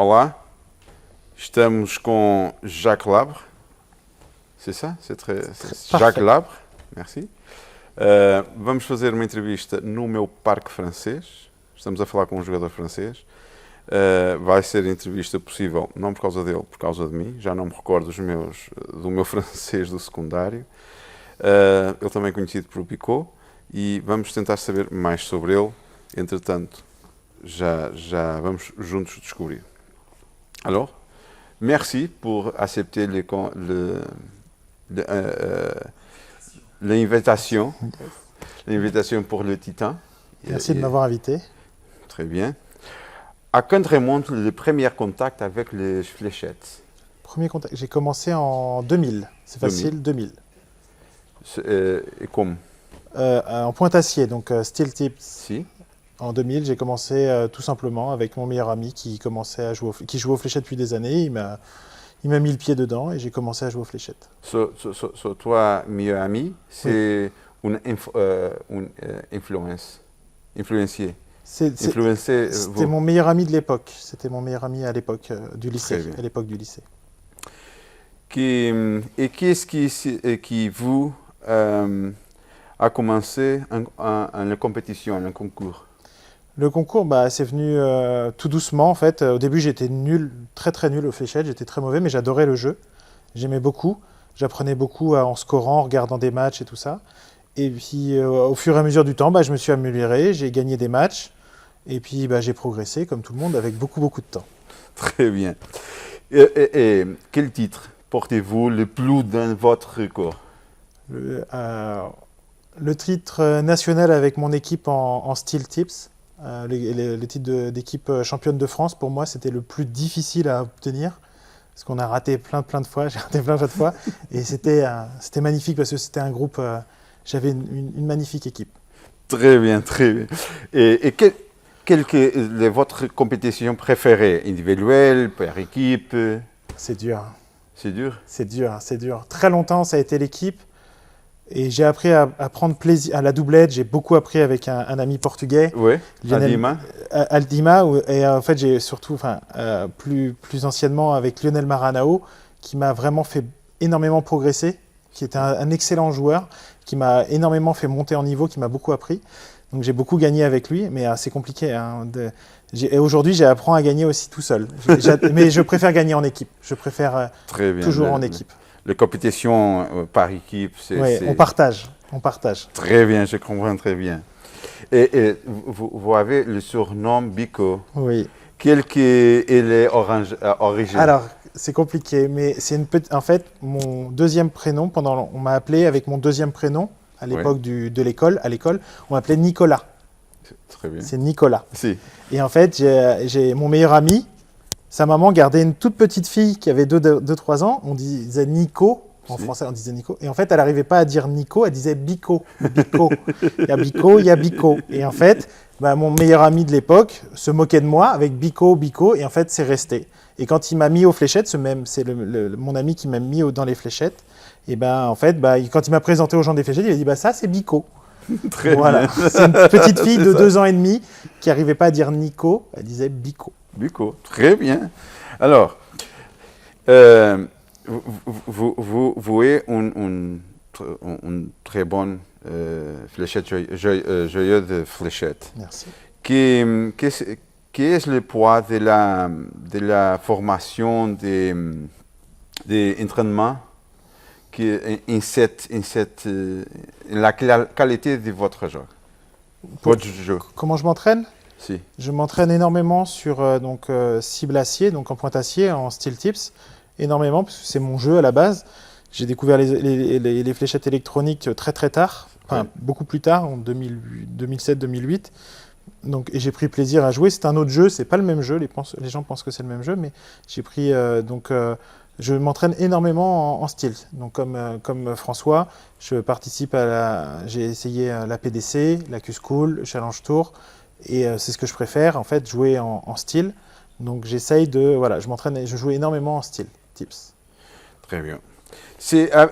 Olá, estamos com Jacques Labre, c'est ça? Jacques Labre, merci. Vamos fazer uma entrevista no meu parque francês. Estamos a falar com um jogador francês. Vai ser entrevista possível, não por causa dele, por causa de mim. Já não me recordo do meu francês do secundário. Ele também é conhecido por Bicot. E vamos tentar saber mais sobre ele. Entretanto, já vamos juntos descobrir. Alors, merci pour accepter l'invitation pour le Titan. Merci de m'avoir invité. Très bien. À quand remonte le premier contact avec les fléchettes? Premier contact, j'ai commencé en 2000, c'est facile, 2000. Et comme? En pointe-acier, donc steel tips. Si. En 2000, j'ai commencé tout simplement avec mon meilleur ami qui jouait aux fléchettes depuis des années. Il m'a mis le pied dedans et j'ai commencé à jouer aux fléchettes. Toi, meilleur ami, c'est oui. influencier. C'était mon meilleur ami de l'époque. C'était mon meilleur ami à l'époque du lycée. À l'époque du lycée. Et qui est-ce qui vous a commencé en compétition, en concours? Le concours, c'est venu tout doucement en fait. Au début, j'étais nul, très nul aux fléchettes, j'étais très mauvais, mais j'adorais le jeu. J'aimais beaucoup, j'apprenais beaucoup en scorant, en regardant des matchs et tout ça. Et puis, au fur et à mesure du temps, je me suis amélioré, j'ai gagné des matchs. Et puis, j'ai progressé, comme tout le monde, avec beaucoup de temps. Très bien. Et quel titre portez-vous le plus dans votre record? Le titre national avec mon équipe en steel tips. Le titre d'équipe championne de France, pour moi, c'était le plus difficile à obtenir. Parce qu'on a raté plein de fois, j'ai raté plein de fois. Et c'était magnifique parce que c'était un groupe, j'avais une magnifique équipe. Très bien, très bien. Et quelle est votre compétition préférée? Individuelle, par équipe? C'est dur. C'est dur? C'est dur. Très longtemps, ça a été l'équipe. Et j'ai appris à prendre plaisir à la doublette. J'ai beaucoup appris avec un ami portugais. Oui, Aldima. Et en fait, j'ai surtout, plus anciennement avec Lionel Maranhão, qui m'a vraiment fait énormément progresser, qui était un excellent joueur, qui m'a énormément fait monter en niveau, qui m'a beaucoup appris. Donc j'ai beaucoup gagné avec lui, mais c'est compliqué. Et aujourd'hui, j'apprends à gagner aussi tout seul. Mais je préfère gagner en équipe. Je préfère toujours en équipe. Les compétitions par équipe, oui, on partage. Très bien, je comprends très bien. Et vous avez le surnom Bicot. Oui. Quel est l'origine? Alors, c'est compliqué, mais c'est en fait, mon deuxième prénom, on m'a appelé avec mon deuxième prénom, à l'époque de l'école, on m'appelait Nicolas. Très bien. C'est Nicolas. Si. Et en fait, j'ai mon meilleur ami. Sa maman gardait une toute petite fille qui avait 2-3 ans. On disait Nico. En français, on disait Nico. Et en fait, elle n'arrivait pas à dire Nico, elle disait Bico. Bico. Il y a Bico, il y a Bico. Et en fait, mon meilleur ami de l'époque se moquait de moi avec Bico. Et en fait, c'est resté. Et quand il m'a mis aux fléchettes, c'est mon ami qui m'a mis dans les fléchettes. Et en fait, quand il m'a présenté aux gens des fléchettes, il a dit ça, c'est Bico. Très voilà. bien. C'est une petite fille de 2 ans et demi qui n'arrivait pas à dire Nico, elle disait Bico. Bico, très bien. Alors, vous êtes une très bonne fléchette, joyeuse de fléchette. Merci. Quel est le poids de la formation des entraînements la qualité de votre jeu? Comment je m'entraîne? Si. Je m'entraîne énormément sur cible acier, donc en pointe acier, en steel tips, énormément, parce que c'est mon jeu à la base. J'ai découvert les fléchettes électroniques très tard, beaucoup plus tard, en 2007-2008. Et j'ai pris plaisir à jouer. C'est un autre jeu, c'est pas le même jeu. Les gens pensent que c'est le même jeu, mais j'ai pris je m'entraîne énormément en style. Donc comme François, je participe j'ai essayé la PDC, la Q-School, le Challenge Tour. Et c'est ce que je préfère, en fait, jouer en style. Donc j'essaye je m'entraîne et je joue énormément en style, tips. Très bien.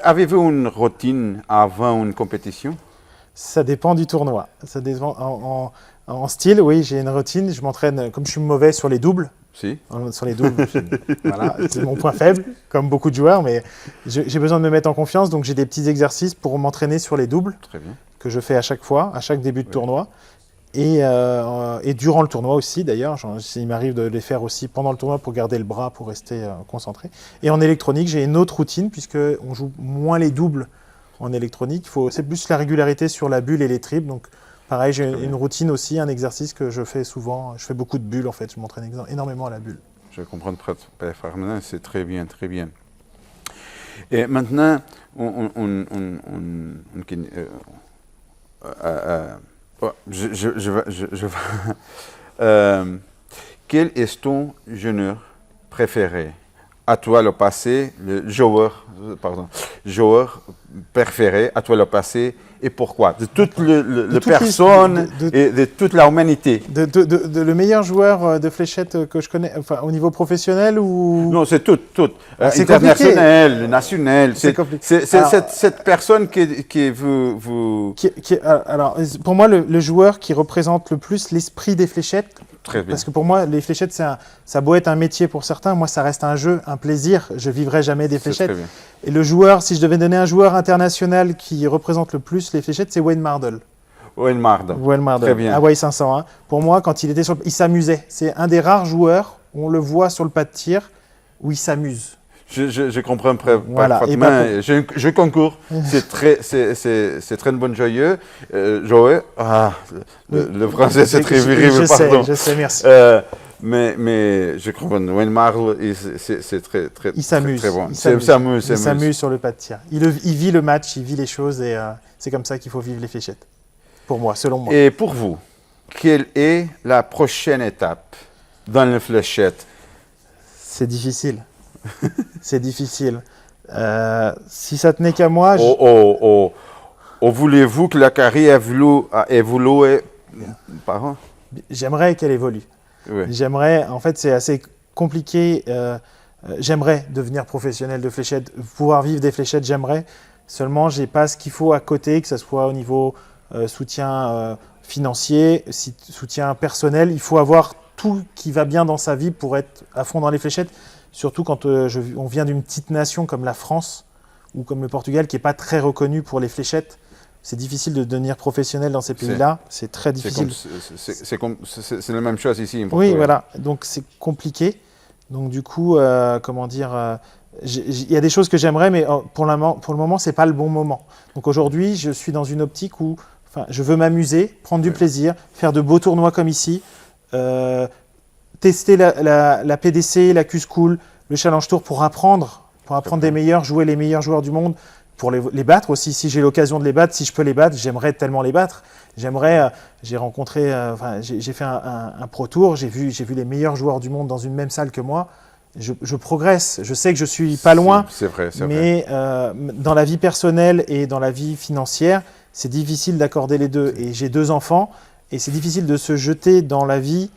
Avez-vous une routine avant une compétition? Ça dépend du tournoi. Ça dépend. En style, oui, j'ai une routine. Je m'entraîne, comme je suis mauvais sur les doubles. Si. Sur les doubles, voilà, c'est mon point faible, comme beaucoup de joueurs, mais j'ai besoin de me mettre en confiance, donc j'ai des petits exercices pour m'entraîner sur les doubles. Très bien. Que je fais à chaque fois, à chaque début de tournoi. Et durant le tournoi aussi, d'ailleurs. Il m'arrive de les faire aussi pendant le tournoi pour garder le bras, pour rester concentré. Et en électronique, j'ai une autre routine, puisqu'on joue moins les doubles en électronique. C'est plus la régularité sur la bulle et les triples. Donc, pareil, j'ai une routine aussi, un exercice que je fais souvent. Je fais beaucoup de bulles, en fait. Je m'entraîne énormément à la bulle. Je comprends parfaitement, c'est très bien, très bien. Et maintenant, quel est ton joueur préféré? À toi le passé, joueur préféré, à toi le passé, et pourquoi? De toutes les personnes et de toute l'humanité. Le meilleur joueur de fléchettes que je connais, enfin, au niveau professionnel ou... Non, c'est tout. C'est International, national. C'est Alors, cette personne qui vous... Alors, pour moi, le joueur qui représente le plus l'esprit des fléchettes, Très bien. parce que pour moi, les fléchettes, ça a beau être un métier pour certains, moi, ça reste un jeu, un plaisir. Je vivrai jamais des fléchettes. Très bien. Et le joueur, si je devais donner un joueur international qui représente le plus les fléchettes, c'est Wayne Mardle. Wayne Mardle. Très bien. Hawaii 501. Pour moi, quand il était il s'amusait. C'est un des rares joueurs, on le voit sur le pas de tir, où il s'amuse. Je comprends Voilà. parfaitement. Je concours. C'est très bon joyeux. Le français, c'est très viril, pardon. Je sais, merci. Mais je comprends. Wayne Mardle, c'est très il s'amuse. Très bon. Il s'amuse sur le pas de tir. Il vit le match, il vit les choses et c'est comme ça qu'il faut vivre les fléchettes. Pour moi, selon moi. Et pour vous, quelle est la prochaine étape dans les fléchettes? C'est difficile. C'est difficile. Si ça tenait qu'à moi... voulez-vous que la carrière évolue? Pardon? J'aimerais qu'elle évolue. Oui. J'aimerais, en fait, c'est assez compliqué. J'aimerais devenir professionnel de fléchettes, pouvoir vivre des fléchettes, j'aimerais. Seulement, je n'ai pas ce qu'il faut à côté, que ce soit au niveau soutien financier, soutien personnel. Il faut avoir tout qui va bien dans sa vie pour être à fond dans les fléchettes. Surtout quand on vient d'une petite nation comme la France ou comme le Portugal qui n'est pas très reconnu pour les fléchettes. C'est difficile de devenir professionnel dans ces pays-là. C'est très difficile. C'est la même chose ici. Oui, voilà. Donc, c'est compliqué. Donc, du coup, comment dire, il y a des choses que j'aimerais, mais pour le moment, ce n'est pas le bon moment. Donc, aujourd'hui, je suis dans une optique où je veux m'amuser, prendre du plaisir, faire de beaux tournois comme ici, tester la PDC, la Q-School, le Challenge Tour pour apprendre des meilleurs, jouer les meilleurs joueurs du monde, pour les battre aussi. Si j'ai l'occasion de les battre, si je peux les battre, j'aimerais tellement les battre. J'ai rencontré, j'ai fait un Pro Tour, j'ai vu les meilleurs joueurs du monde dans une même salle que moi. Je progresse, je sais que je suis pas loin, c'est vrai. Mais dans la vie personnelle et dans la vie financière, c'est difficile d'accorder les deux. Et j'ai 2 enfants, et c'est difficile de se jeter dans la vie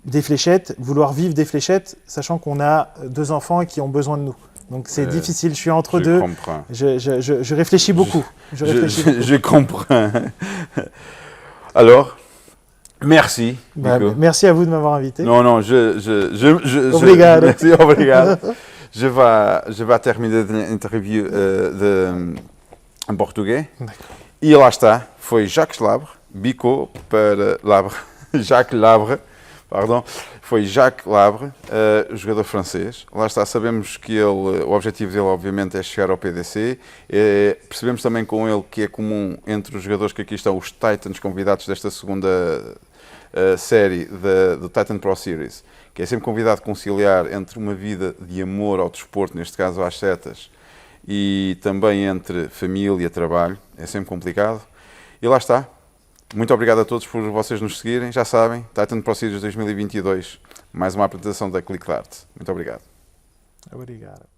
des fléchettes, vouloir vivre des fléchettes, sachant qu'on a 2 enfants et qui ont besoin de nous. Donc c'est difficile, je suis entre deux. Comprends. Je réfléchis beaucoup. Je comprends. Alors, merci. Merci à vous de m'avoir invité. Non, Obrigado. Merci, obrigado. Je vais terminer l'interview em português. E lá está, foi Jacques Labre, bicou para Labre. Jacques Labre. Pardon, foi Jacques Labre, jogador francês. Lá está, sabemos que o objetivo dele, obviamente, é chegar ao PDC. Percebemos também com ele que é comum entre os jogadores que aqui estão, os Titans convidados desta segunda série do Titan Pro Series, que é sempre convidado a conciliar entre uma vida de amor ao desporto, neste caso às setas, e também entre família e trabalho. É sempre complicado. E lá está. Muito obrigado a todos por vocês nos seguirem. Já sabem, Titan Pro Series 2022. Mais uma apresentação da ClickDart. Muito obrigado. Obrigado.